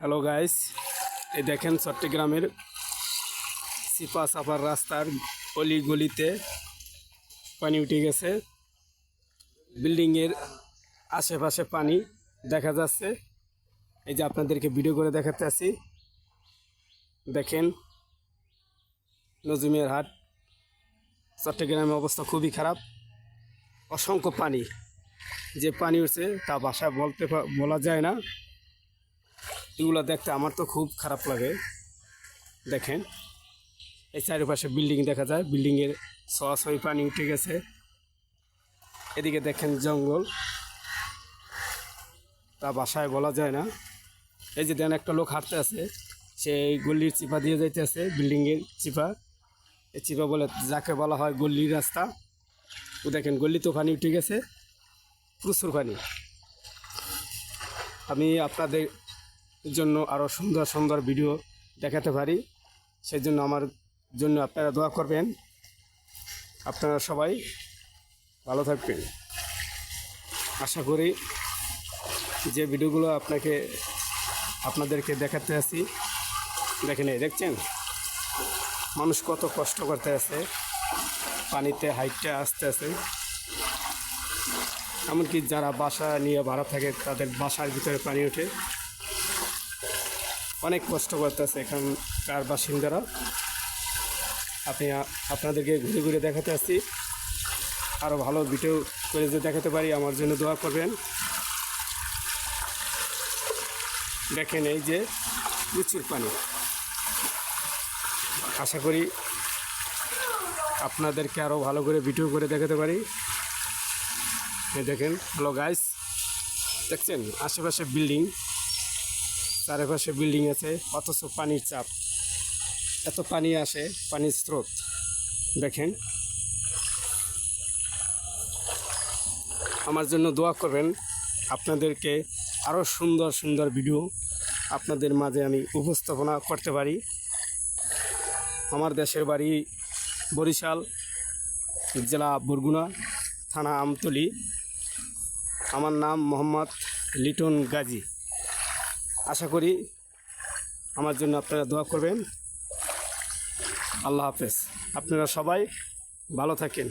Hello guys, এই দেখেন চট্টগ্রামের সিপা সাফার রাস্তার অলি গলিতে পানি উঠে গেছে। বিল্ডিংয়ের আশেপাশে পানি দেখা যাচ্ছে। এই যে আপনাদেরকে ভিডিও করে দেখাতে আছি। দেখেন নজুমিয়ার হাট, চট্টগ্রামের অবস্থা খুবই খারাপ। অসংখ্য পানি, যে পানি উঠছে তা ভাষায় বলা যায় না। এগুলো দেখতে আমার তো খুব খারাপ লাগে। দেখেন এই চারিপাশে বিল্ডিং দেখা যায়, বিল্ডিংয়ের সরাসরি পানি উঠে গেছে। এদিকে দেখেন জঙ্গল, তা ভাষায় বলা যায় না। এই যে দেন একটা লোক হাঁটতে আছে, সে গল্লির চিপা দিয়ে যাইতে আছে, বিল্ডিংয়ের চিপা। এই চিপা বলে যাকে বলা হয় গল্লির রাস্তা। ও দেখেন গল্লিতেও পানি উঠে গেছে, প্রচুর পানি। আমি আপনাদের জন্য আরও সুন্দর সুন্দর ভিডিও দেখাতে পারি, সেজন্য আমার জন্য আপনারা দোয়া করবেন। আপনারা সবাই ভালো থাকবেন। আশা করি যে ভিডিওগুলো আপনাদেরকে দেখাতে আসি, দেখেন এই দেখছেন মানুষ কত কষ্ট করতে আছে, পানিতে হাইটে আসতে আছে। এমনকি যারা বাসা নিয়ে ভাড়া থাকে তাদের বাসার ভিতরে পানি ওঠে। অনেক কষ্ট করতেছে এখানকার বাসিন্দারা। আপনাদেরকে ঘুরে ঘুরে দেখাতে আসছি। আরও ভালো ভিডিও করে যে দেখাতে পারি আমার জন্য দোয়া করবেন। দেখেন এই যে প্রচুর পানি। আশা করি আপনাদেরকে আরও ভালো করে ভিডিও করে দেখাতে পারি। দেখেন, হ্যালো গাইস, দেখছেন আশেপাশে বিল্ডিং, চারপাশে বিল্ডিং আছে, অথচ পানির চাপ, এত পানি আসে, পানির স্রোত দেখেন। আমার জন্য দোয়া করবেন। আপনাদেরকে আরও সুন্দর সুন্দর ভিডিও আপনাদের মাঝে আমি উপস্থাপনা করতে পারি। আমার দেশের বাড়ি বরিশাল, জেলা বরগুনা, থানা আমতলী। আমার নাম মোহাম্মদ লিটন গাজী। আশা করি আমার জন্য আপনারা দোয়া করবেন। আল্লাহ হাফেজ। আপনারা সবাই ভালো থাকেন।